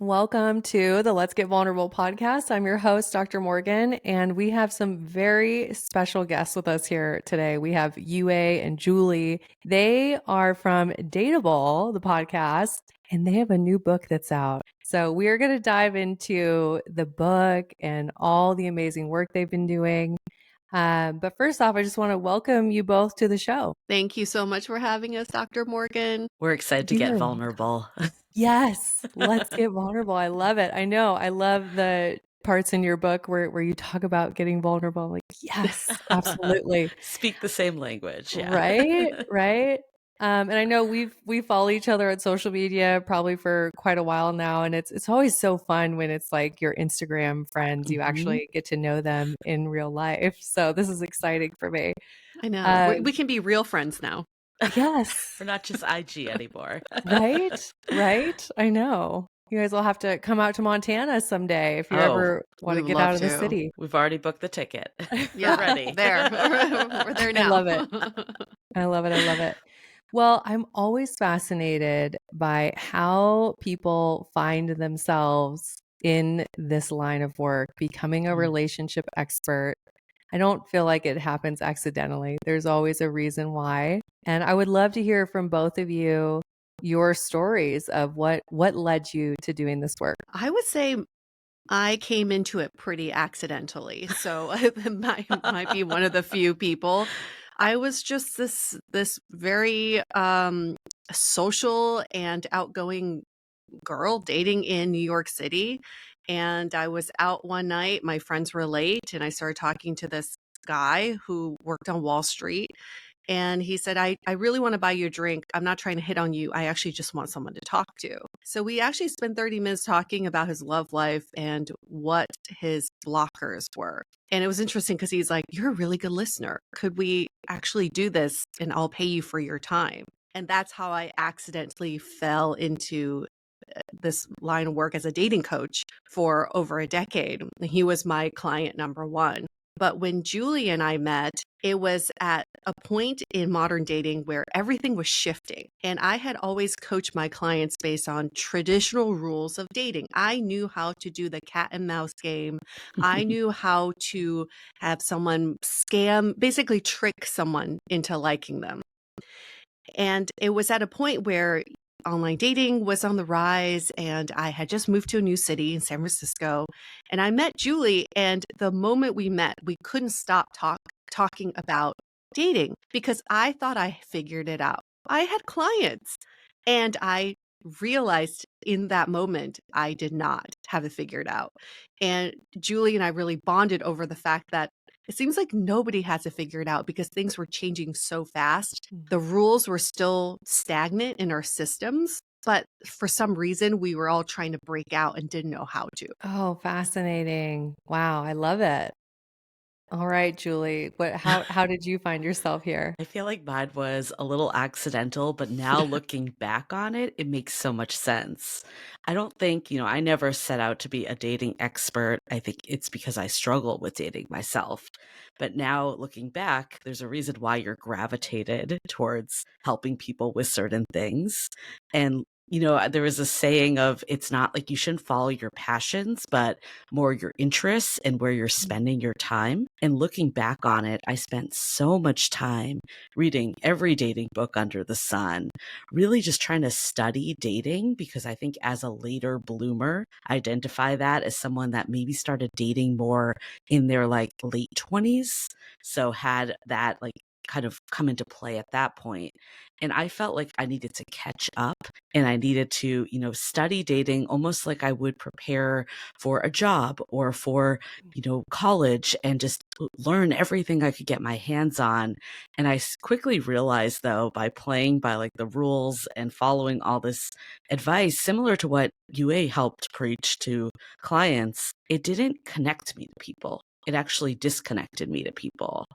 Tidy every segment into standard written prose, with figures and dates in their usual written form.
Welcome to the Let's Get Vulnerable podcast. I'm your host, Dr. Morgan, and we have some very special guests with us here today. We have Yue and Julie. They are from Dateable, the podcast, and they have a new book that's out. So we are going to dive into the book and all the amazing work they've been doing. But first off, I just want to welcome you both to the show. Thank you so much for having us, Dr. Morgan. We're excited to get vulnerable. Yes, let's get vulnerable. I love it. I know. I love the parts in your book where you talk about getting vulnerable. Like, yes, absolutely. Speak the same language. Yeah. Right. And I know we follow each other on social media probably for quite a while now, and it's always so fun when it's like your Instagram friends. You actually get to know them in real life. So this is exciting for me. I know. We can be real friends now. Yes. We're not just IG anymore. Right. I know. You guys will have to come out to Montana someday if you ever want to get out of the city. We've already booked the ticket. Yeah, we're ready. There. We're there now. I love it. I love it. Well, I'm always fascinated by how people find themselves in this line of work, becoming a relationship expert. I don't feel like it happens accidentally. There's always a reason why. And I would love to hear from both of you your stories of what led you to doing this work. I would say I came into it pretty accidentally. So it might be one of the few people. I was just this very social and outgoing girl dating in New York City. And I was out one night, my friends were late, and I started talking to this guy who worked on Wall Street. And he said, I really want to buy you a drink. I'm not trying to hit on you. I actually just want someone to talk to. So we actually spent 30 minutes talking about his love life and what his blockers were. And it was interesting because he's like, you're a really good listener. Could we actually do this and I'll pay you for your time? And that's how I accidentally fell into this line of work as a dating coach for over a decade. He was my client number one. But when Julie and I met, it was at a point in modern dating where everything was shifting. And I had always coached my clients based on traditional rules of dating. I knew how to do the cat and mouse game. I knew how to have someone scam, basically trick someone into liking them. And it was at a point where online dating was on the rise, and I had just moved to a new city in San Francisco. And I met Julie, and the moment we met, we couldn't stop talking about dating because I thought I figured it out. I had clients, and I realized in that moment I did not have it figured out. And Julie and I really bonded over the fact that it seems like nobody has it figured out because things were changing so fast. The rules were still stagnant in our systems, but for some reason we were all trying to break out and didn't know how to. Oh, fascinating. Wow, I love it. All right, Julie, how did you find yourself here? I feel like mine was a little accidental, but now looking back on it, it makes so much sense. I don't think, I never set out to be a dating expert. I think it's because I struggle with dating myself. But now looking back, there's a reason why you're gravitated towards helping people with certain things. And there was a saying of it's not like you shouldn't follow your passions, but more your interests and where you're spending your time. And looking back on it, I spent so much time reading every dating book under the sun, really just trying to study dating because I think as a later bloomer, I identify that as someone that maybe started dating more in their like late 20s. So had that like kind of come into play at that point. And I felt like I needed to catch up and I needed to, study dating almost like I would prepare for a job or for, college and just learn everything I could get my hands on. And I quickly realized though, by playing by like the rules and following all this advice, similar to what Yue helped preach to clients, it didn't connect me to people. It actually disconnected me to people.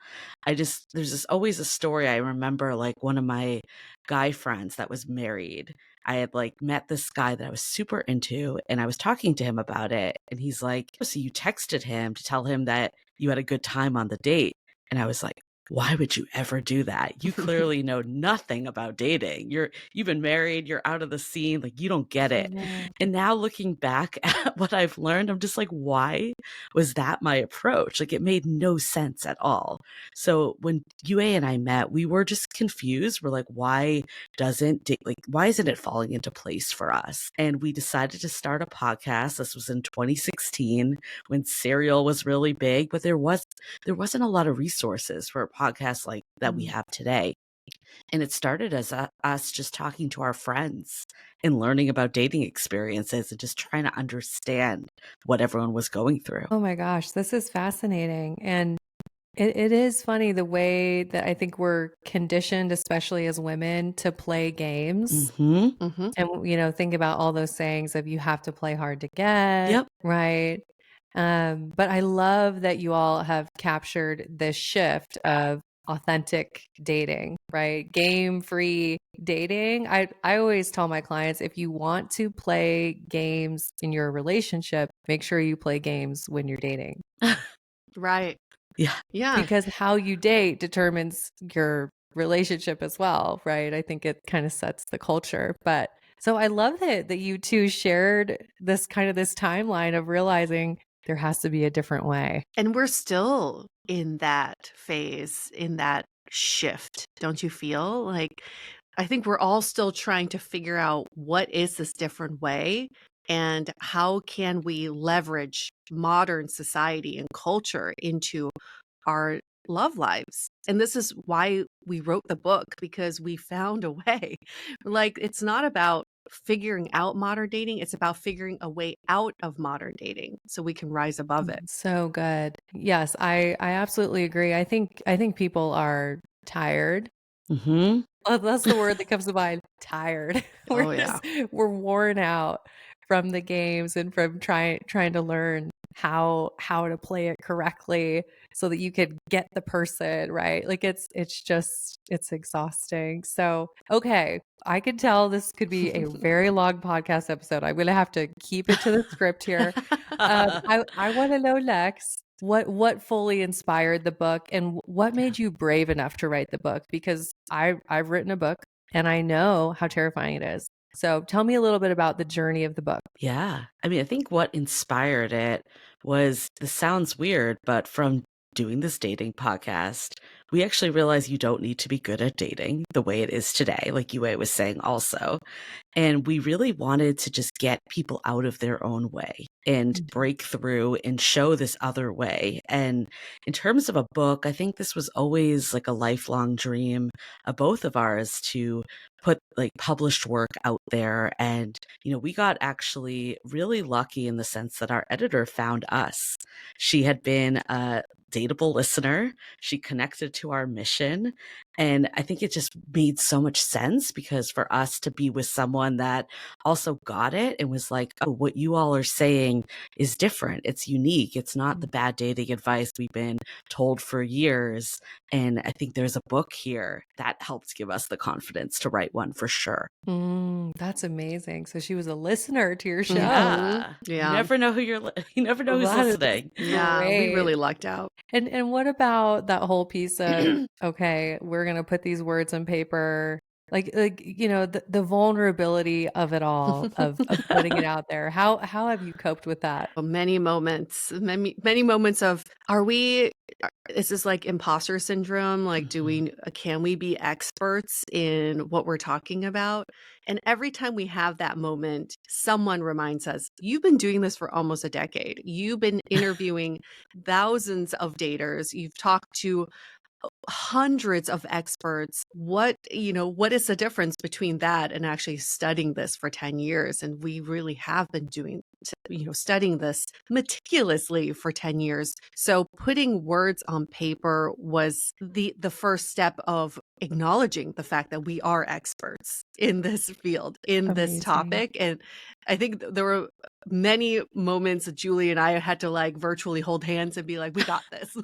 There's always a story. I remember like one of my guy friends that was married. I had like met this guy that I was super into and I was talking to him about it. And he's like, so you texted him to tell him that you had a good time on the date. And I was like, why would you ever do that? You clearly know nothing about dating. You've been married, you're out of the scene, like you don't get I it. know. And now looking back at what I've learned, I'm just like, why was that my approach? Like it made no sense at all. So when Yue and I met, we were just confused. We're like, why isn't it falling into place for us? And we decided to start a podcast. This was in 2016 when Serial was really big, but there wasn't a lot of resources for a podcast like that we have today. And it started as us just talking to our friends and learning about dating experiences and just trying to understand what everyone was going through. Oh my gosh, this is fascinating. And it is funny the way that I think we're conditioned, especially as women, to play games. Mm-hmm. And, think about all those sayings of you have to play hard to get, Yep. right? But I love that you all have captured this shift of authentic dating, right? Game-free dating. I always tell my clients, if you want to play games in your relationship, make sure you play games when you're dating. Right. Yeah. Yeah. Because how you date determines your relationship as well, right? I think it kind of sets the culture. But so I love that you two shared this timeline of realizing there has to be a different way. And we're still in that phase, in that shift. Don't you feel? Like, I think we're all still trying to figure out what is this different way and how can we leverage modern society and culture into our love lives. And this is why we wrote the book, because we found a way. Like, it's not about figuring out modern dating, it's about figuring a way out of modern dating so we can rise above it. So good. Yes, I absolutely agree. I think people are tired. Mm-hmm. Oh, that's the word that comes to mind. Tired. Oh, yeah. We're worn out from the games and from trying to learn how to play it correctly so that you could get the person, right? Like it's exhausting. So, okay, I could tell this could be a very long podcast episode. I'm going to have to keep it to the script here. I want to know next what fully inspired the book and what made you brave enough to write the book, because I've written a book and I know how terrifying it is. So tell me a little bit about the journey of the book. Yeah. I mean, I think what inspired it was, this sounds weird, but from doing this dating podcast, we actually realized you don't need to be good at dating the way it is today, like Yue was saying also. And we really wanted to just get people out of their own way and break through and show this other way. And in terms of a book, I think this was always like a lifelong dream of both of ours to put like published work out there. And, we got actually really lucky in the sense that our editor found us. She had been a Dateable listener. She connected to our mission. And I think it just made so much sense, because for us to be with someone that also got it and was like, oh, what you all are saying is different. It's unique. It's not the bad dating advice we've been told for years. And I think there's a book here that helped give us the confidence to write one for sure. That's amazing. So she was a listener to your show. Yeah. Yeah. You never know you never know who's That is listening. Yeah, we great. really lucked out. And what about that whole piece of, okay, we're going to put these words on paper, like the vulnerability of it all, of putting it out there. How have you coped with that? Many moments, many moments of, is this like imposter syndrome? Like, can we be experts in what we're talking about? And every time we have that moment, someone reminds us, you've been doing this for almost a decade. You've been interviewing thousands of daters. You've talked to hundreds of experts. What is the difference between that and actually studying this for 10 years? And we really have been studying this meticulously for 10 years. So putting words on paper was the first step of acknowledging the fact that we are experts in this field, in this Amazing. topic. And I think there were many moments that Julie and I had to like virtually hold hands and be like, we got this.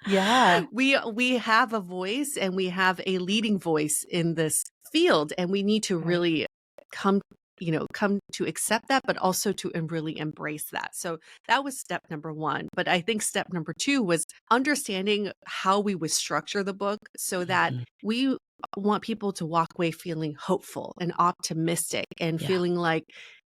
Yeah. We have a voice and we have a leading voice in this field, and we need to really come come to accept that, but also to really embrace that. So that was step number one. But I think step number two was understanding how we would structure the book so that Mhm. we want people to walk away feeling hopeful and optimistic and Yeah. feeling like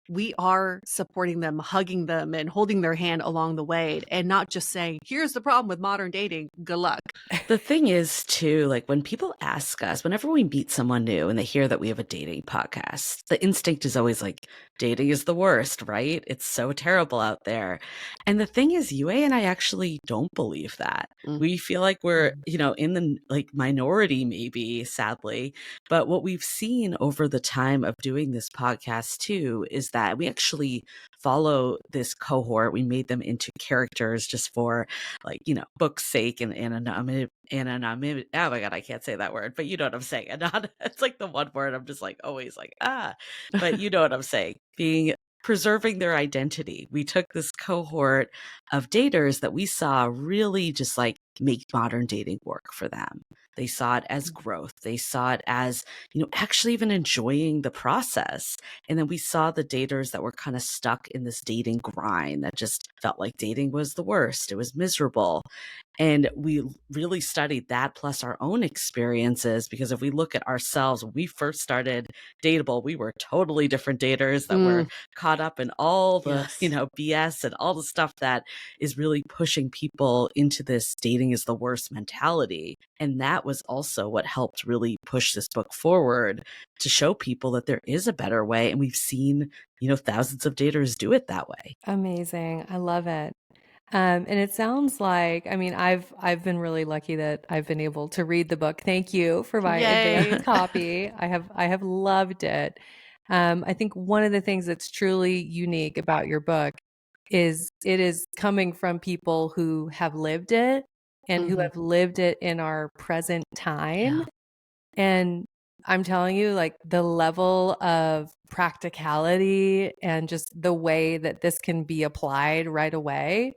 we are supporting them, hugging them, and holding their hand along the way, and not just saying, here's the problem with modern dating. Good luck. The thing is, too, like when people ask us, whenever we meet someone new and they hear that we have a dating podcast, the instinct is always like, dating is the worst, right? It's so terrible out there. And the thing is, Yue and I actually don't believe that. Mm. We feel like we're, in the like minority, maybe, sadly. But what we've seen over the time of doing this podcast, too, is that we actually follow this cohort. We made them into characters just for like, book's sake and anonymity. Oh my God, I can't say that word, but you know what I'm saying. It's like the one word I'm just like always like, but you know what I'm saying. Preserving their identity. We took this cohort of daters that we saw really just like make modern dating work for them. They saw it as growth. They saw it as, actually even enjoying the process. And then we saw the daters that were kind of stuck in this dating grind that just felt like dating was the worst. It was miserable. And we really studied that plus our own experiences, because if we look at ourselves, when we first started Dateable, we were totally different daters that were caught up in all the, Yes. BS and all the stuff that is really pushing people into this dating is the worst mentality. And that was also what helped really push this book forward to show people that there is a better way. And we've seen, thousands of daters do it that way. Amazing. I love it. And it sounds like, I mean, I've been really lucky that I've been able to read the book. Thank you for my Yay. advanced copy. I have loved it. I think one of the things that's truly unique about your book is it is coming from people who have lived it and who have lived it in our present time. Yeah. And I'm telling you, like the level of practicality and just the way that this can be applied right away,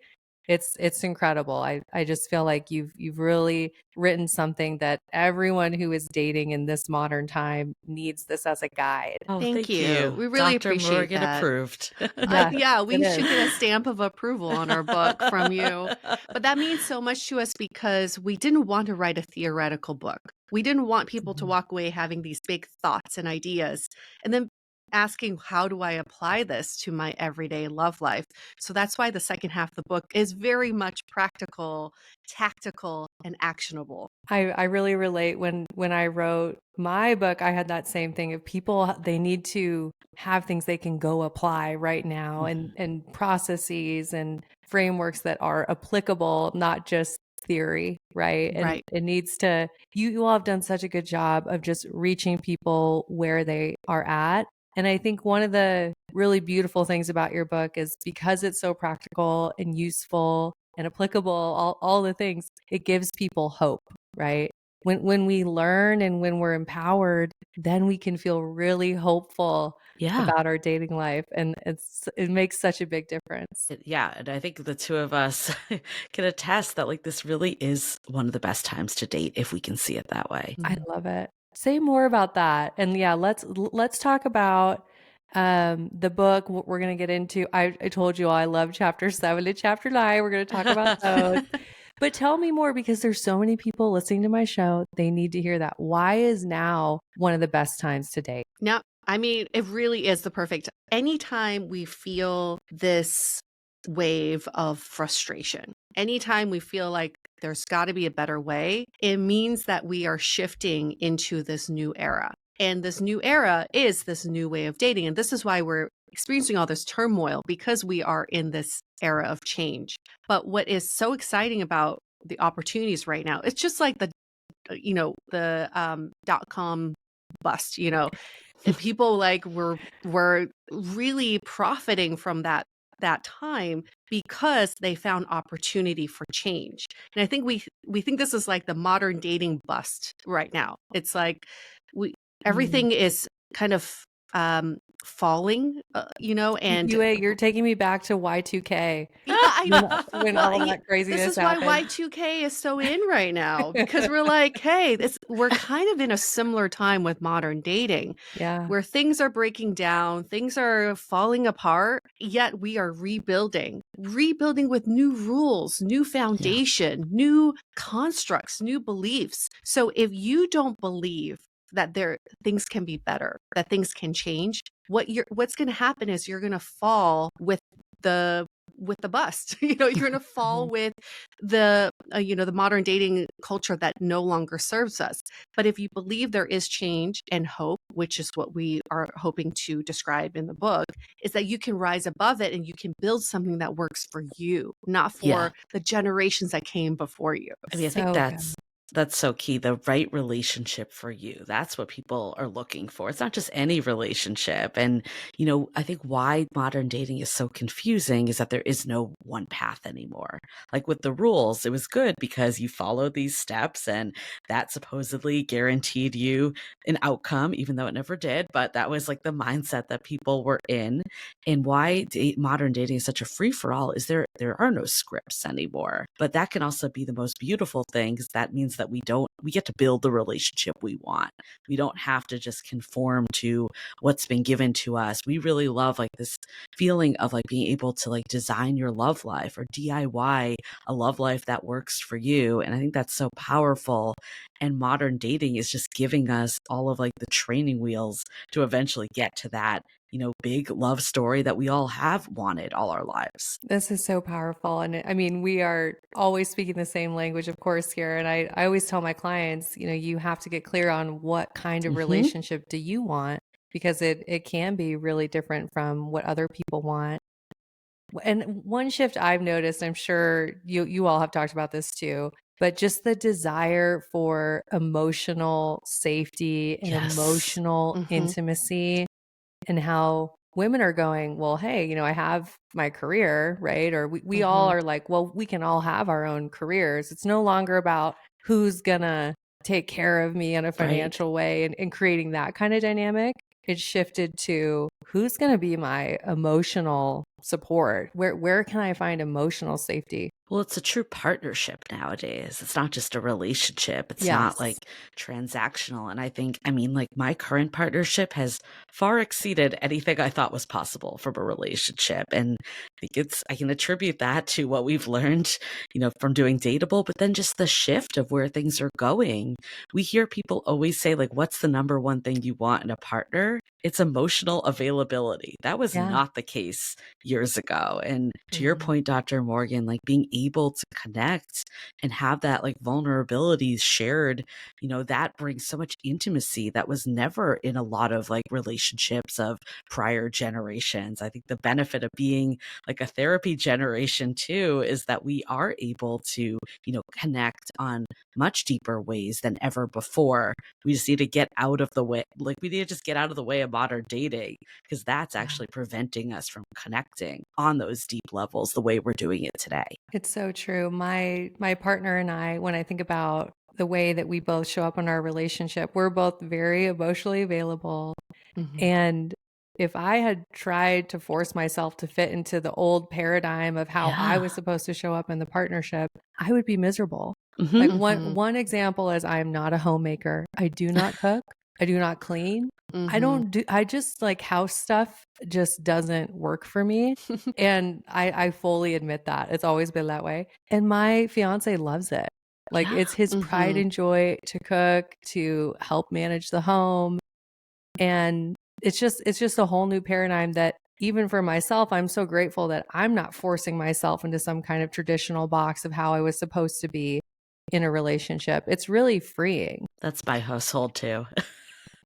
it's incredible. I just feel like you've really written something that everyone who is dating in this modern time needs this as a guide. Oh, Thank thank you. you. We really Dr. appreciate Morgan that. approved. Yes, Yeah, it we should is. get a stamp of approval on our book from you. But that means so much to us because we didn't want to write a theoretical book. We didn't want people to walk away having these big thoughts and ideas and then asking, how do I apply this to my everyday love life? So that's why the second half of the book is very much practical, tactical, and actionable. I really relate. When I wrote my book, I had that same thing of people, they need to have things they can go apply right now, and processes and frameworks that are applicable, not just theory, right? And Right. it needs to, you all have done such a good job of just reaching people where they are at. And I think one of the really beautiful things about your book is because it's so practical and useful and applicable, all the things, it gives people hope, right? When we learn and when we're empowered, then we can feel really hopeful Yeah. about our dating life. And it makes such a big difference. Yeah, and I think the two of us can attest that like this really is one of the best times to date if we can see it that way. I love it. Say more about that. And yeah, let's talk about the book. What we're gonna get into. I told you all I love chapter 7 to chapter 9. We're gonna talk about those. But tell me more, because there's so many people listening to my show. They need to hear that. Why is now one of the best times to date? Now, I mean, it really is the perfect. Anytime we feel this wave of frustration, anytime we feel like there's got to be a better way, it means that we are shifting into this new era. And this new era is this new way of dating. And this is why we're experiencing all this turmoil, because we are in this era of change. But what is so exciting about the opportunities right now, it's just like the .com bust, and people like were really profiting from that time because they found opportunity for change. And I think we think this is like the modern dating bust right now. It's like everything is kind of falling, and Yue, you're taking me back to Y2K. I when know. when Well, all y that this craziness is why happened. Y2K is so in right now because we're like, "Hey, we're kind of in a similar time with modern dating Yeah. where things are breaking down, things are falling apart, yet we are rebuilding with new rules, new Yeah. foundation, new constructs, new beliefs." So if you don't believe that things can be better, that things can change, what's going to happen is you're going to fall the with the bust. You're going to fall Mhm. with the modern dating culture that no longer serves us. But if you believe there is change and hope, which is what we are hoping to describe in the book, is that you can rise above it and you can build something that works for you, not Yeah. for the generations that came before you. I mean, I think So good. that's so key, the right relationship for you. That's what people are looking for. It's not just any relationship. And, I think why modern dating is so confusing is that there is no one path anymore. Like with the rules, it was good because you followed these steps and that supposedly guaranteed you an outcome, even though it never did. But that was like the mindset that people were in. And why modern dating is such a free for all is there are no scripts anymore. But that can also be the most beautiful thing because that means that we get to build the relationship we want. We don't have to just conform to what's been given to us. We really love like this feeling of like being able to like design your love life or DIY a love life that works for you. And I think that's so powerful. And modern dating is just giving us all of like the training wheels to eventually get to that big love story that we all have wanted all our lives. This is so powerful. And I mean, we are always speaking the same language, of course, here. And I always tell my clients, you have to get clear on what kind of Hmm. relationship do you want, because it can be really different from what other people want. And one shift I've noticed, I'm sure you all have talked about this too, but just the desire for emotional safety and Yes. emotional Hmm. intimacy, and how women are going, well, hey, I have my career, right? Or we all Hmm. are like, well, we can all have our own careers. It's no longer about who's gonna take care of me in a Right. financial way, and creating that kind of dynamic. It shifted to who's gonna be my emotional support. Where can I find emotional safety? Well, it's a true partnership nowadays. It's not just a relationship. It's not like Yes. transactional. And I mean, like my current partnership has far exceeded anything I thought was possible from a relationship. And I can attribute that to what we've learned, from doing Dateable, but then just the shift of where things are going. We hear people always say, like, what's the number one thing you want in a partner? It's emotional availability. That was Yeah. not the case years ago. And to your Hmm. point, Dr. Morgan, like being able to connect and have that like vulnerability shared, that brings so much intimacy that was never in a lot of like relationships of prior generations. I think the benefit of being like a therapy generation too is that we are able to, connect on much deeper ways than ever before. We just need to get out of the way. Like we need to just get out of the way of modern dating because that's Yeah. actually preventing us from connecting on those deep levels the way we're doing it today. It's so true. My partner and I, when I think about the way that we both show up in our relationship, we're both very emotionally available. Hmm. And if I had tried to force myself to fit into the old paradigm of how I Yeah. was supposed to show up in the partnership, I would be miserable. Hmm. Like one Hmm. one example is, I am not a homemaker. I do not cook. I do not clean. Hmm. I just like, house stuff just doesn't work for me. And I fully admit that. It's always been that way. And my fiance loves it. Like, Yeah. it's his pride Hmm. and joy to cook, to help manage the home. And it's just a whole new paradigm that, even for myself, I'm so grateful that I'm not forcing myself into some kind of traditional box of how I was supposed to be in a relationship. It's really freeing. That's my household too.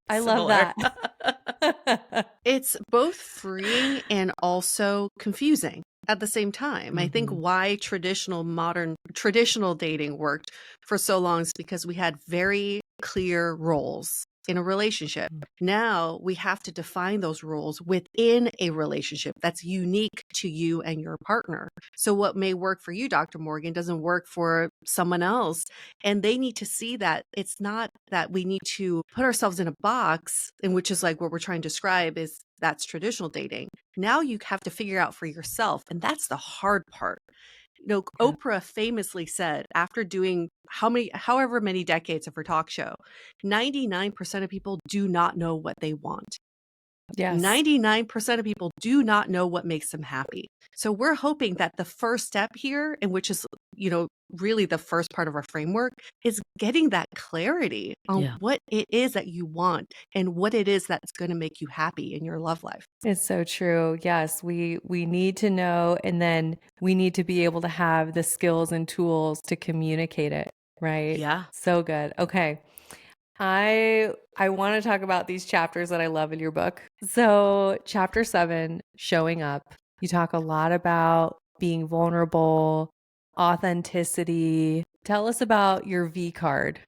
I love Similar. that. It's both freeing and also confusing at the same time. I think Mhm. why traditional dating worked for so long is because we had very clear roles. in a relationship. Mm. Now we have to define those rules within a relationship that's unique to you and your partner. So what may work for you, Dr. Morgan, doesn't work for someone else. And they need to see that it's not that we need to put ourselves in a box, in which is like what we're trying to describe is that's traditional dating. Now you have to figure out for yourself. And that's the hard part. Yeah. Oprah famously said after doing however many decades of her talk show, 99% of people do not know what they want. Yes. 99% of people do not know what makes them happy. So we're hoping that the first step here, and which is, really the first part of our framework, is getting that clarity on Yeah. what it is that you want and what it is that's going to make you happy in your love life. It's so true. Yes, we need to know, and then we need to be able to have the skills and tools to communicate it, right? Yeah. So good. Okay. I want to talk about these chapters that I love in your book. So, chapter 7, showing up. You talk a lot about being vulnerable, authenticity. Tell us about your V card.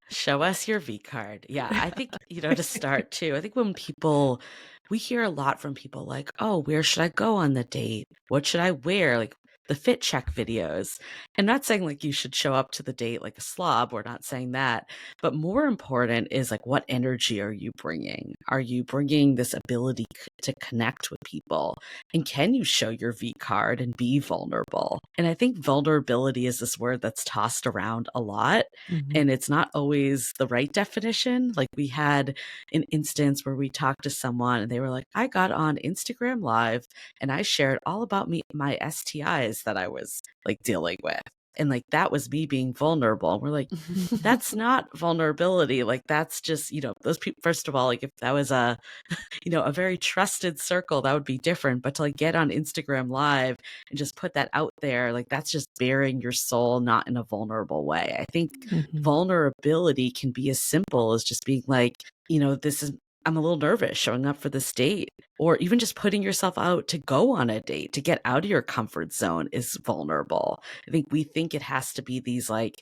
Show us your V card. Yeah, I think, to start too, I think we hear a lot from people like, oh, where should I go on the date? What should I wear? Like the fit check videos. I'm not saying like you should show up to the date like a slob. We're not saying that. But more important is like, what energy are you bringing? Are you bringing this ability to connect with people? And can you show your V card and be vulnerable? And I think vulnerability is this word that's tossed around a lot. Mhm. And it's not always the right definition. Like we had an instance where we talked to someone and they were like, I got on Instagram Live and I shared all about my STIs that I was like dealing with. And like that was me being vulnerable. And we're like, that's not vulnerability. Like that's just, those people, first of all, like if that was a very trusted circle, that would be different. But to like get on Instagram Live and just put that out there, like that's just bearing your soul, not in a vulnerable way. I think Mhm. vulnerability can be as simple as just being like, I'm a little nervous showing up for this date, or even just putting yourself out to go on a date, to get out of your comfort zone is vulnerable. I think we think it has to be these like,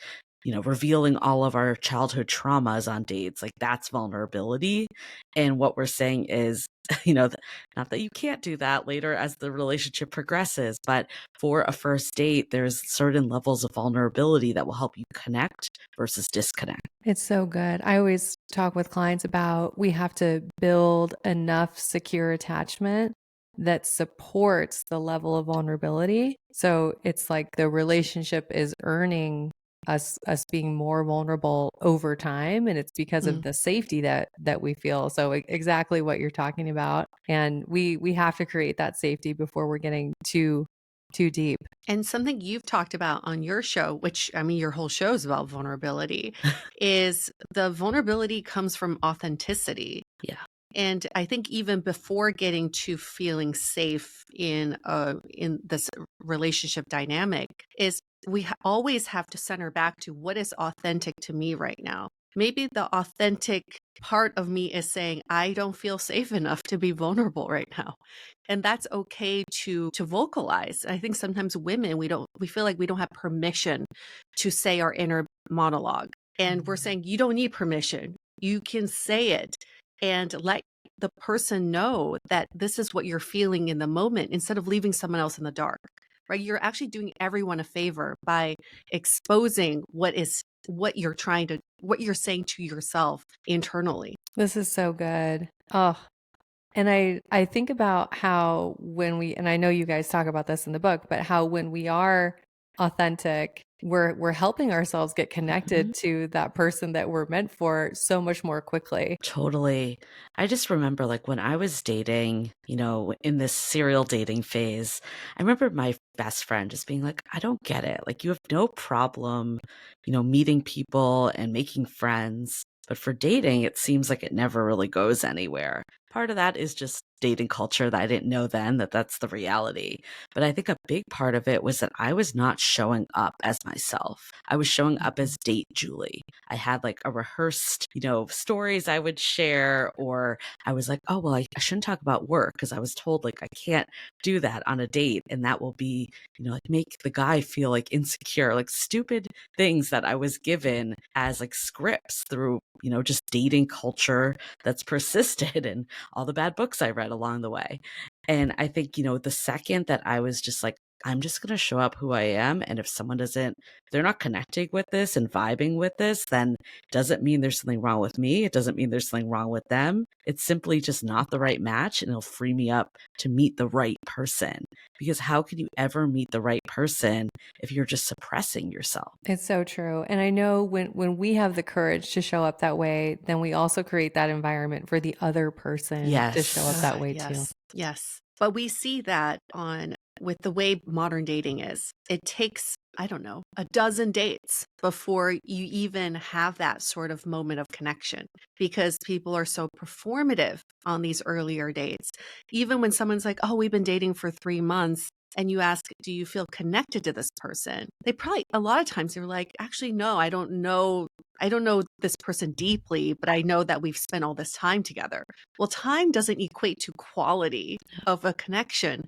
revealing all of our childhood traumas on dates. Like that's vulnerability. And what we're saying is, not that you can't do that later as the relationship progresses, but for a first date, there's certain levels of vulnerability that will help you connect versus disconnect. It's so good. I always talk with clients about we have to build enough secure attachment that supports the level of vulnerability. So it's like the relationship is earning us being more vulnerable over time, and it's because of Mm. the safety that we feel. So exactly what you're talking about. And we have to create that safety before we're getting too deep. And something you've talked about on your show, which I mean, your whole show is about vulnerability, is the vulnerability comes from authenticity. Yeah. And I think even before getting to feeling safe in this relationship dynamic, is we always have to center back to what is authentic to me right now. Maybe the authentic part of me is saying I don't feel safe enough to be vulnerable right now, and that's okay to vocalize. I think sometimes women we feel like we don't have permission to say our inner monologue, and we're saying you don't need permission. You can say it and let the person know that this is what you're feeling in the moment instead of leaving someone else in the dark, right? You're actually doing everyone a favor by exposing what you're saying to yourself internally. This is so good. Oh, and I think about how when we, and I know you guys talk about this in the book, but how when we are authentic, we're helping ourselves get connected to that person that we're meant for so much more quickly. Totally. I just remember like when I was dating, in this serial dating phase, I remember my best friend just being like, I don't get it. Like you have no problem, meeting people and making friends. But for dating, it seems like it never really goes anywhere. Part of that is just dating culture that I didn't know then that that's the reality. But I think a big part of it was that I was not showing up as myself. I was showing up Mhm. as date Julie. I had like a rehearsed, stories I would share, or I was like, oh, well, I shouldn't talk about work because I was told like I can't do that on a date. And that will be, like make the guy feel like insecure, like stupid things that I was given as like scripts through, just dating culture that's persisted and all the bad books I read along the way. And I think, the second that I was just like, I'm just going to show up who I am. And if someone doesn't, if they're not connecting with this and vibing with this, then it doesn't mean there's something wrong with me. It doesn't mean there's something wrong with them. It's simply just not the right match. And it'll free me up to meet the right person. Because how can you ever meet the right person if you're just suppressing yourself? It's so true. And I know when we have the courage to show up that way, then we also create that environment for the other person to show up Yes. that way too. Yes, yes. But we see that on with the way modern dating is. It takes, I don't know, a dozen dates before you even have that sort of moment of connection because people are so performative on these earlier dates. Even when someone's like, "Oh, we've been dating for 3 months." And you ask, "Do you feel connected to this person?" They probably a lot of times they're like, "Actually, no, I don't know this person deeply, but I know that we've spent all this time together." Well, time doesn't equate to quality of a connection.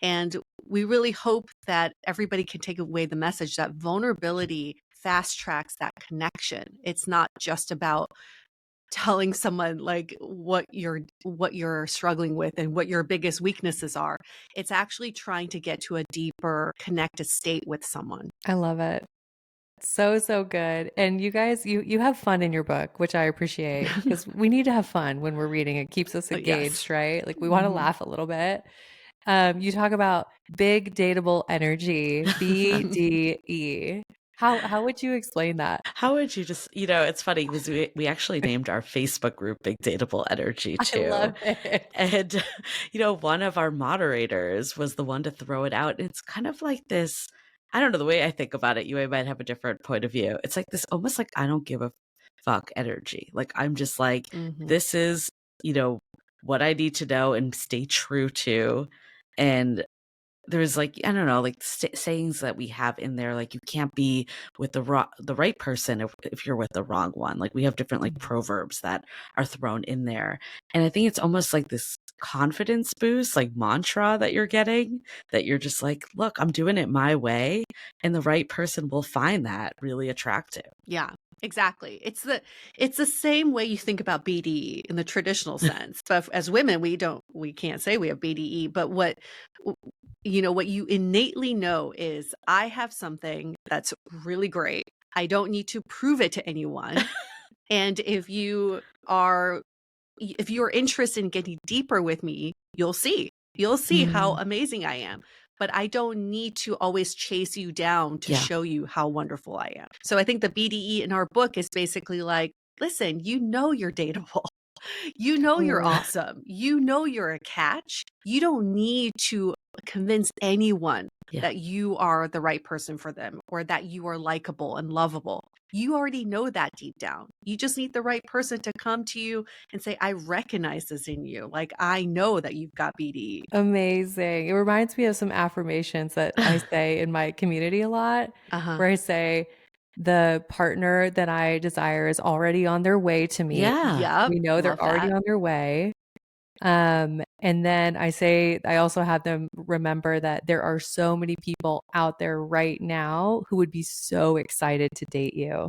And we really hope that everybody can take away the message that vulnerability fast tracks that connection. It's not just about telling someone like what you're struggling with and what your biggest weaknesses are. It's actually trying to get to a deeper connected state with someone. I love it. So, so good. And you guys, you have fun in your book, which I appreciate because we need to have fun when we're reading. It keeps us Yes. engaged, right? Like we want to Mhm. laugh a little bit. You talk about big datable energy, BDE. How would you explain that? How would you just, it's funny because we actually named our Facebook group Big Datable Energy I too. love it. And, one of our moderators was the one to throw it out. It's kind of like this, I don't know, the way I think about it, you might have a different point of view. It's like this almost like I don't give a fuck energy. Like I'm just like, Mhm. this is, you know, what I need to know and stay true to. And there's like, I don't know, like sayings that we have in there, like you can't be with the right person if you're with the wrong one. Like we have different like proverbs that are thrown in there. And I think it's almost like this confidence boost, like mantra that you're getting, that you're just like, look, I'm doing it my way. And the right person will find that really attractive. Yeah, exactly. It's the same way you think about BDE in the traditional sense. But as women, we can't say we have BDE, but what you innately know is I have something that's really great. I don't need to prove it to anyone. And if you're interested in getting deeper with me, you'll see. You'll see how Mm. amazing I am. But I don't need to always chase you down to Yeah. show you how wonderful I am. So I think the BDE in our book is basically like, listen, you know you're dateable. You know you're Totally. awesome. You know you're a catch. You don't need to convince anyone Yeah. that you are the right person for them or that you are likable and lovable. You already know that deep down. You just need the right person to come to you and say, I recognize this in you. Like, I know that you've got BD. Amazing. It reminds me of some affirmations that I say in my community a lot, Uh huh. where I say, the partner that I desire is already on their way to me. Yeah. Yep. We know they're Love already that. on their way. And then I also have them remember that there are so many people out there right now who would be so excited to date you.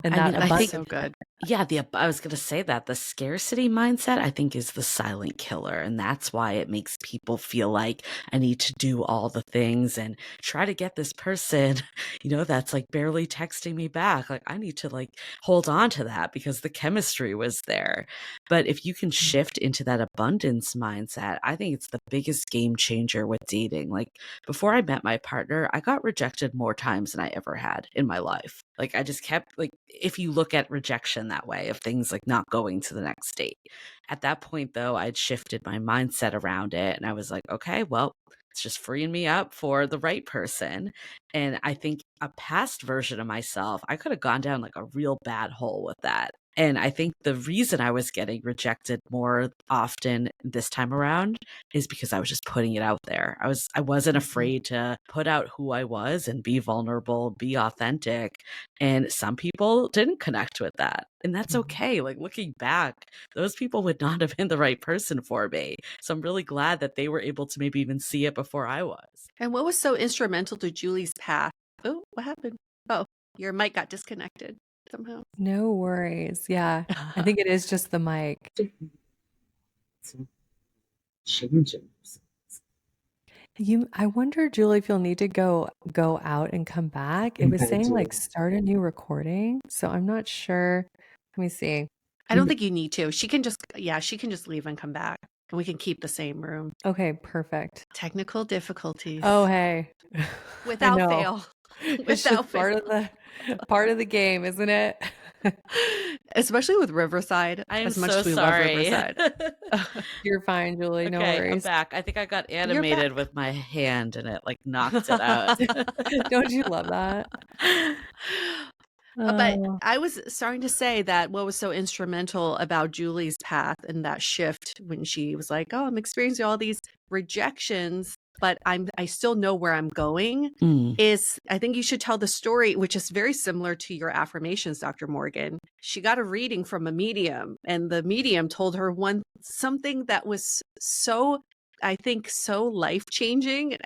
And I that mean, I That's think, so good. yeah, I was going to say that the scarcity mindset, I think, is the silent killer. And that's why it makes people feel like I need to do all the things and try to get this person, that's like barely texting me back. Like I need to like hold on to that because the chemistry was there. But if you can shift into that abundance mindset, I think it's the biggest game changer with dating. Like before I met my partner, I got rejected more times than I ever had in my life. Like I just kept like, if you look at rejection that way of things like not going to the next date. At that point though, I'd shifted my mindset around it and I was like, okay, well, it's just freeing me up for the right person. And I think a past version of myself, I could have gone down like a real bad hole with that. And I think the reason I was getting rejected more often this time around is because I was just putting it out there. I wasn't afraid to put out who I was and be vulnerable, be authentic. And some people didn't connect with that. And that's okay. Like looking back, those people would not have been the right person for me. So I'm really glad that they were able to maybe even see it before I was. And what was so instrumental to Julie's path? Oh, what happened? Oh, your mic got disconnected somehow. No worries. Yeah. I think it is just the mic. I wonder, Julie, if you'll need to go out and come back. It was saying like start a new recording. So I'm not sure. Let me see. I don't think you need to. She can just leave and come back and we can keep the same room. Okay, perfect. Technical difficulties. Oh, hey. Without fail. It's just part of the game, isn't it? Especially with Riverside. I am as much so as we sorry. love Riverside. You're fine, Julie. No Okay, I'm worries. back. I think I got animated with my hand and it like knocked it out. Don't you love that? But I was starting to say that what was so instrumental about Julie's path and that shift when she was like, oh, I'm experiencing all these rejections, but I still know where I'm going is I think you should tell the story, which is very similar to your affirmations, Dr. Morgan. She got a reading from a medium and the medium told her something that was so, I think, so life-changing.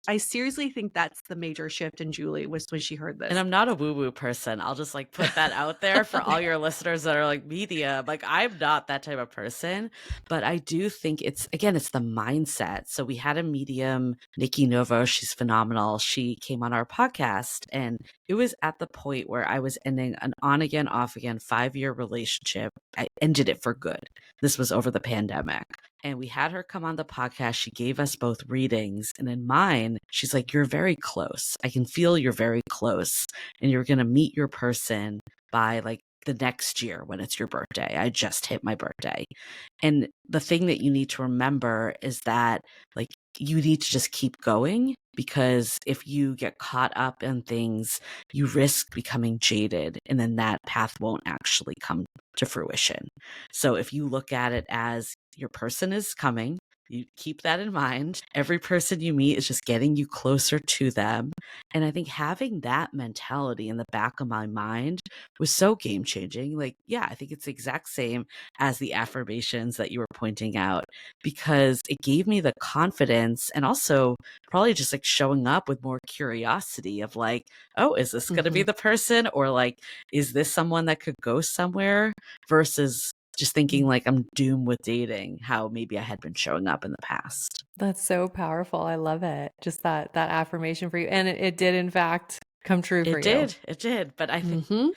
I seriously think that's the major shift in Julie was when she heard this. And I'm not a woo-woo person. I'll just like put that out there for all your listeners that are like medium. Like I'm not that type of person, but I do think it's the mindset. So we had a medium, Nikki Novo. She's phenomenal. She came on our podcast and it was at the point where I was ending an on again, off again 5-year relationship. I ended it for good. This was over the pandemic. And we had her come on the podcast. She gave us both readings. And in mine, she's like, you're very close. I can feel you're very close. And you're going to meet your person by like the next year when it's your birthday. I just hit my birthday. And the thing that you need to remember is that like you need to just keep going, because if you get caught up in things, you risk becoming jaded and then that path won't actually come to fruition. So if you look at it as your person is coming, you keep that in mind. Every person you meet is just getting you closer to them. And I think having that mentality in the back of my mind was so game changing. Like, yeah, I think it's the exact same as the affirmations that you were pointing out, because it gave me the confidence and also probably just like showing up with more curiosity of like, oh, is this going to be the person? Or like, is this someone that could go somewhere? Versus just thinking like I'm doomed with dating, how maybe I had been showing up in the past. That's so powerful. I love it. Just that affirmation for you. And it did in fact come true for you. It did. But I think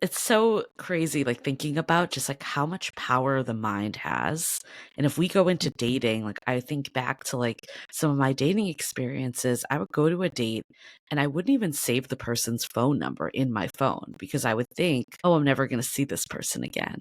it's so crazy, like thinking about just like how much power the mind has. And if we go into dating, like I think back to like some of my dating experiences, I would go to a date and I wouldn't even save the person's phone number in my phone because I would think, oh, I'm never going to see this person again.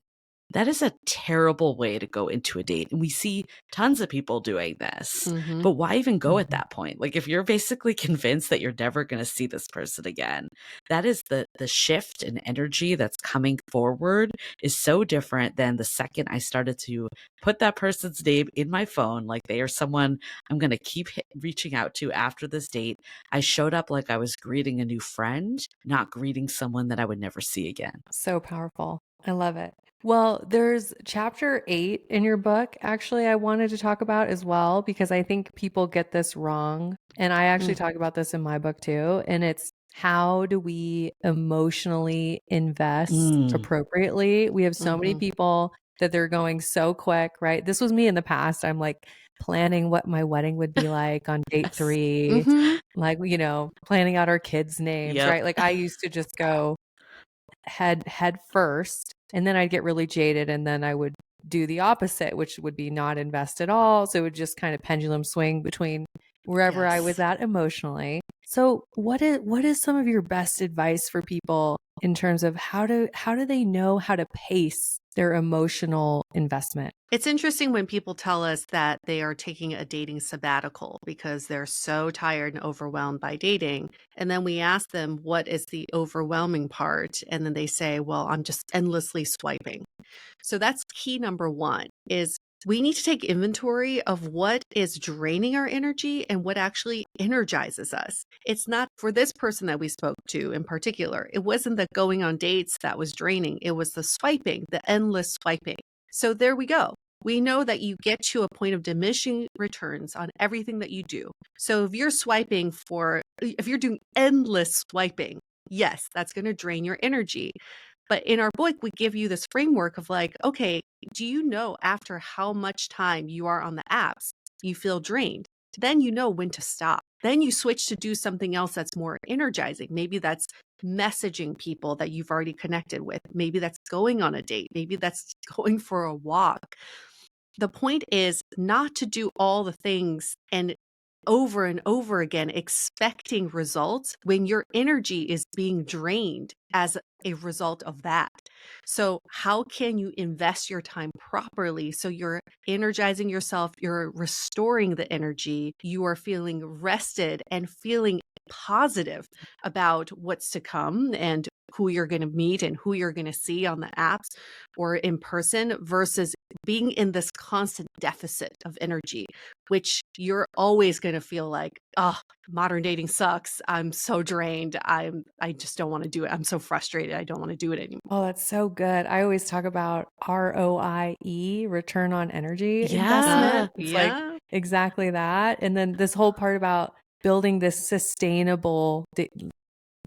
That is a terrible way to go into a date. And we see tons of people doing this. But why even go at that point? Like if you're basically convinced that you're never going to see this person again, that is the shift in energy that's coming forward is so different than the second I started to put that person's name in my phone. Like they are someone I'm going to keep reaching out to after this date. I showed up like I was greeting a new friend, not greeting someone that I would never see again. So powerful. I love it. Well, there's chapter 8 in your book, actually, I wanted to talk about as well, because I think people get this wrong. And I actually talk about this in my book too. And it's how do we emotionally invest appropriately? We have so many people that they're going so quick, right? This was me in the past. I'm like planning what my wedding would be like on date 3, like, you know, planning out our kids' names, right? Like I used to just go head first, and then I'd get really jaded, and then I would do the opposite, which would be not invest at all. So it would just kind of pendulum swing between wherever I was at emotionally. So what is some of your best advice for people in terms of how do they know how to pace their emotional investment? It's interesting when people tell us that they are taking a dating sabbatical because they're so tired and overwhelmed by dating. And then we ask them, what is the overwhelming part? And then they say, well, I'm just endlessly swiping. So that's key number one is we need to take inventory of what is draining our energy and what actually energizes us. It's not for this person that we spoke to in particular. It wasn't the going on dates that was draining. It was the swiping, the endless swiping. So there we go. We know that you get to a point of diminishing returns on everything that you do. So if you're doing endless swiping, yes, that's going to drain your energy. But in our book, we give you this framework of like, okay, do you know after how much time you are on the apps, you feel drained? Then you know when to stop. Then you switch to do something else that's more energizing. Maybe that's messaging people that you've already connected with. Maybe that's going on a date. Maybe that's going for a walk. The point is not to do all the things and over and over again expecting results when your energy is being drained as a result of that. So, how can you invest your time properly so you're energizing yourself, you're restoring the energy, you are feeling rested and feeling positive about what's to come and who you're going to meet and who you're going to see on the apps or in person versus being in this constant deficit of energy, which you're always going to feel like, oh, modern dating sucks. I'm so drained. I just don't want to do it. I'm so frustrated. I don't want to do it anymore. Oh, that's so good. I always talk about ROIE, return on energy Yeah. investment. It's like exactly that. And then this whole part about building this sustainable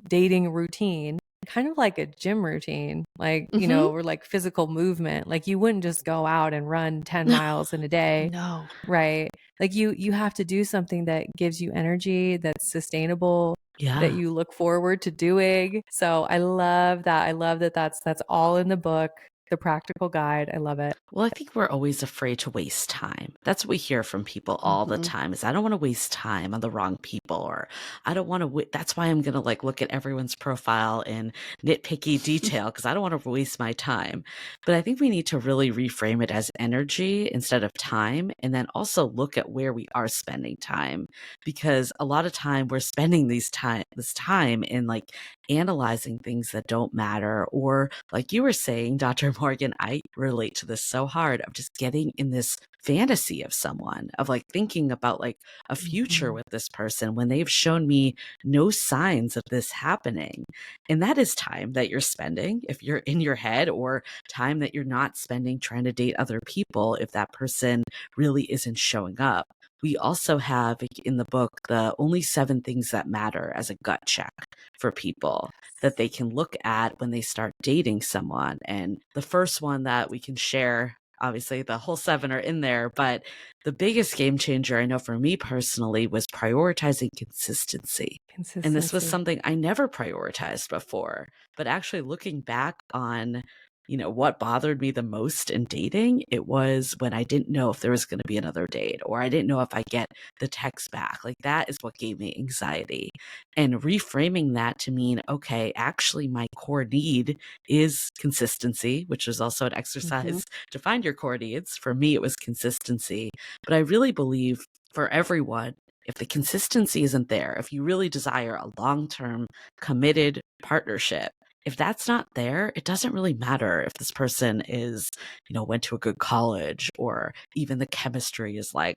dating routine, kind of like a gym routine, like, you know, or like physical movement. Like you wouldn't just go out and run 10 miles in a day. No. Right. Like you have to do something that gives you energy, that's sustainable, that you look forward to doing. So I love that. I love that that's all in the book, the practical guide. I love it. Well, I think we're always afraid to waste time. That's what we hear from people all the time is I don't want to waste time on the wrong people, or I don't want to, that's why I'm going to like look at everyone's profile in nitpicky detail because I don't want to waste my time. But I think we need to really reframe it as energy instead of time. And then also look at where we are spending time, because a lot of time we're spending this time in like analyzing things that don't matter. Or like you were saying, Dr. Morgan, I relate to this so hard of just getting in this fantasy of someone, of like thinking about like a future with this person when they've shown me no signs of this happening. And that is time that you're spending if you're in your head, or time that you're not spending trying to date other people if that person really isn't showing up. We also have in the book the only 7 things that matter as a gut check for people that they can look at when they start dating someone. And the first one that we can share, obviously the whole 7 are in there, but the biggest game changer I know for me personally was prioritizing consistency. And this was something I never prioritized before, but actually looking back on, you know, what bothered me the most in dating, it was when I didn't know if there was going to be another date, or I didn't know if I get the text back. Like that is what gave me anxiety. And reframing that to mean, okay, actually my core need is consistency, which is also an exercise to find your core needs. For me, it was consistency. But I really believe for everyone, if the consistency isn't there, if you really desire a long-term committed partnership, if that's not there, it doesn't really matter if this person is, you know, went to a good college, or even the chemistry is like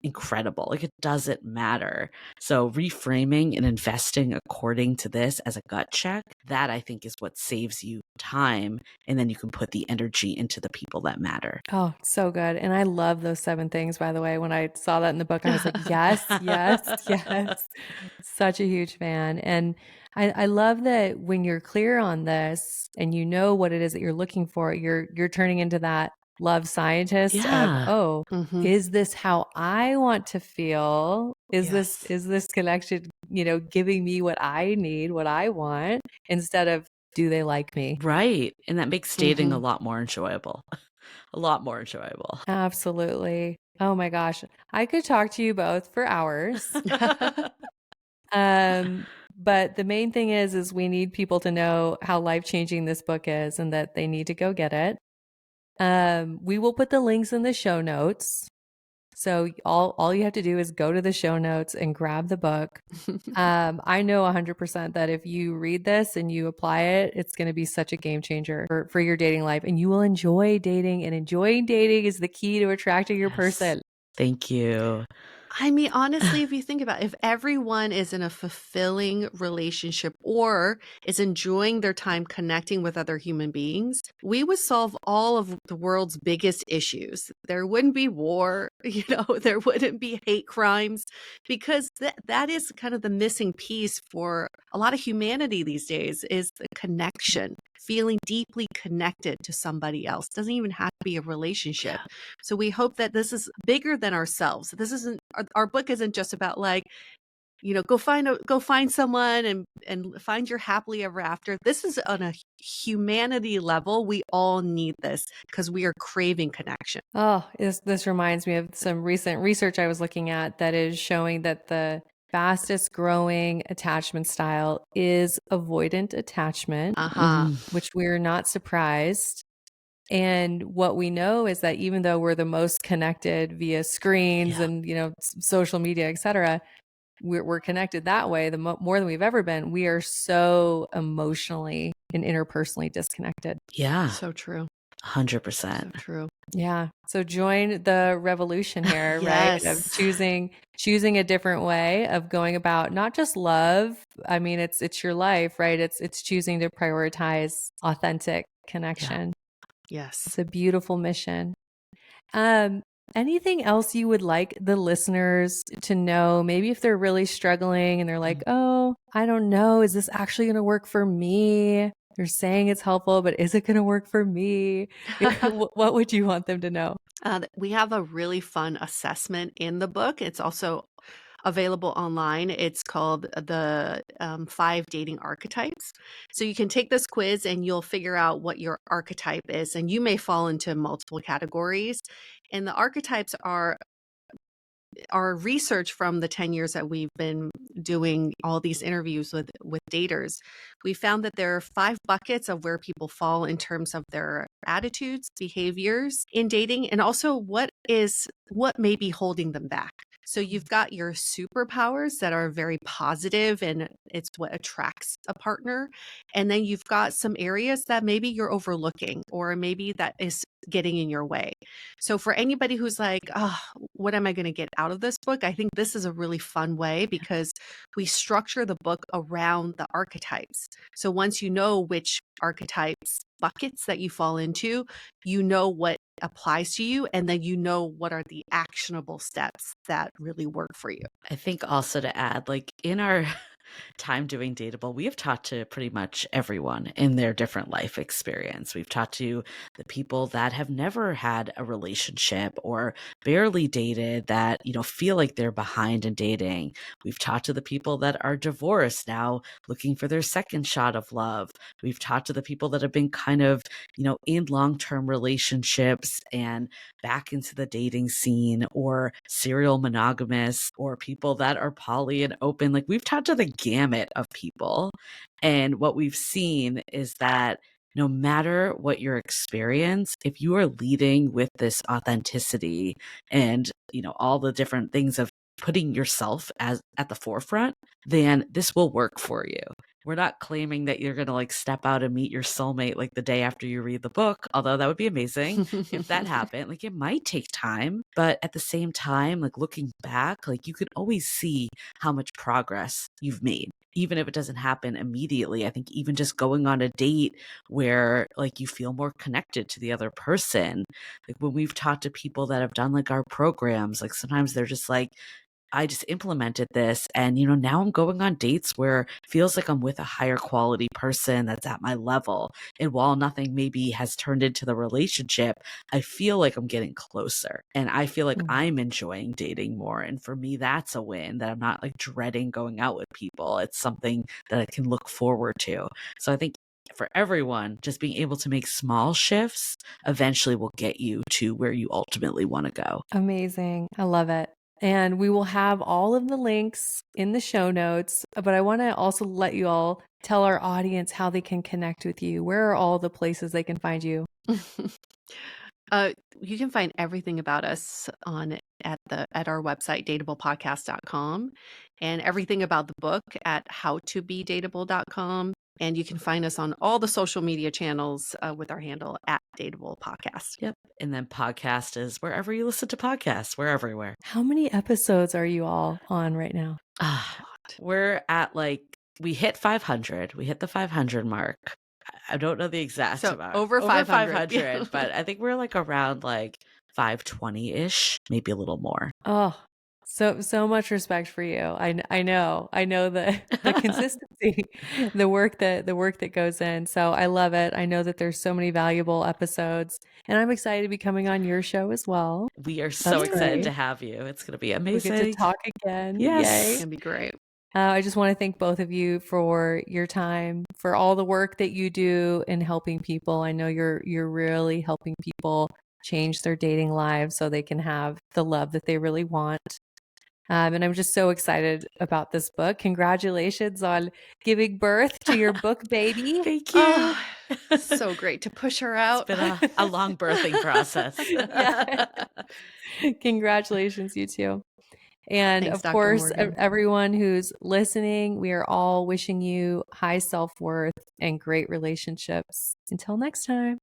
incredible. Like it doesn't matter. So reframing and investing according to this as a gut check, that I think is what saves you time. And then you can put the energy into the people that matter. Oh, so good. And I love those 7 things, by the way. When I saw that in the book, I was like, yes, yes, yes. Such a huge fan. And I love that when you're clear on this and you know what it is that you're looking for, you're turning into that love scientist of, oh, is this how I want to feel? Is this connection, you know, giving me what I need, what I want, instead of do they like me? Right. And that makes dating a lot more enjoyable. A lot more enjoyable. Absolutely. Oh my gosh. I could talk to you both for hours. But the main thing is we need people to know how life-changing this book is and that they need to go get it. We will put the links in the show notes. So all you have to do is go to the show notes and grab the book. I know 100% that if you read this and you apply it, it's going to be such a game changer for your dating life, and you will enjoy dating, and enjoying dating is the key to attracting your Yes. person. Thank you. I mean, honestly, if you think about it, if everyone is in a fulfilling relationship or is enjoying their time connecting with other human beings, we would solve all of the world's biggest issues. There wouldn't be war, there wouldn't be hate crimes, because that is kind of the missing piece for a lot of humanity these days is the connection, feeling deeply connected to somebody else. Doesn't even have to be a relationship. So we hope that this is bigger than ourselves. This isn't our book isn't just about like, go find someone and find your happily ever after. This is on a humanity level. We all need this because we are craving connection. Oh, this reminds me of some recent research I was looking at that is showing that the fastest growing attachment style is avoidant attachment, which we're not surprised. And what we know is that even though we're the most connected via screens and, social media, et cetera, we're connected that way more than we've ever been. We are so emotionally and interpersonally disconnected. Yeah. So true. 100%. So true. Yeah. So join the revolution here, right? Of Yes. choosing a different way of going about not just love. I mean, it's your life, right? It's choosing to prioritize authentic connection. Yes. It's a beautiful mission. Anything else you would like the listeners to know? Maybe if they're really struggling and they're like, oh, I don't know, is this actually going to work for me? They're saying it's helpful, but is it going to work for me? What would you want them to know? We have a really fun assessment in the book. It's also available online. It's called the 5 Dating Archetypes. So you can take this quiz and you'll figure out what your archetype is, and you may fall into multiple categories. And the archetypes are our research from the 10 years that we've been doing all these interviews with daters. We found that there are 5 buckets of where people fall in terms of their attitudes, behaviors in dating, and also what may be holding them back. So you've got your superpowers that are very positive and it's what attracts a partner. And then you've got some areas that maybe you're overlooking or maybe that is getting in your way. So for anybody who's like, oh, what am I going to get out of this book? I think this is a really fun way because we structure the book around the archetypes. So once you know which archetypes buckets that you fall into, you know what applies to you, and then you know what are the actionable steps that really work for you. I think also to add, like in our time doing Dateable, we have talked to pretty much everyone in their different life experience. We've talked to the people that have never had a relationship or barely dated that, feel like they're behind in dating. We've talked to the people that are divorced now looking for their second shot of love. We've talked to the people that have been kind of, in long-term relationships and back into the dating scene, or serial monogamous, or people that are poly and open. Like we've talked to the gamut of people. And what we've seen is that no matter what your experience, if you are leading with this authenticity and, all the different things of putting yourself as at the forefront, then this will work for you. We're not claiming that you're going to like step out and meet your soulmate like the day after you read the book, although that would be amazing if that happened. Like it might take time, but at the same time, like looking back, like you can always see how much progress you've made. Even if it doesn't happen immediately, I think even just going on a date where like you feel more connected to the other person. Like when we've talked to people that have done like our programs, like sometimes they're just like, I just implemented this and, now I'm going on dates where it feels like I'm with a higher quality person that's at my level. And while nothing maybe has turned into the relationship, I feel like I'm getting closer and I feel like I'm enjoying dating more. And for me, that's a win that I'm not like dreading going out with people. It's something that I can look forward to. So I think for everyone, just being able to make small shifts eventually will get you to where you ultimately want to go. Amazing. I love it. And we will have all of the links in the show notes. But I want to also let you all tell our audience how they can connect with you. Where are all the places they can find you? You can find everything about us at our website, dateablepodcast.com, and everything about the book at howtobedateable.com. And you can find us on all the social media channels with our handle at Dateable Podcast. Yep. And then podcast is wherever you listen to podcasts. We're everywhere. How many episodes are you all on right now? We're at we hit 500. We hit the 500 mark. I don't know the exact amount. Over 500, but I think we're around 520-ish, maybe a little more. Oh, so much respect for you. I know the consistency, the work that goes in. So I love it. I know that there's so many valuable episodes, and I'm excited to be coming on your show as well. We are so excited to have you. It's going to be amazing. We get to talk again. Yes. Yay. It's going to be great. I just want to thank both of you for your time, for all the work that you do in helping people. I know you're really helping people change their dating lives so they can have the love that they really want. And I'm just so excited about this book. Congratulations on giving birth to your book baby. Thank you. Oh, so great to push her out. It's been a long birthing process. Yeah. Congratulations, you two. And Thanks, of Dr. course, Morgan. everyone who's listening, we are all wishing you high self-worth and great relationships. Until next time.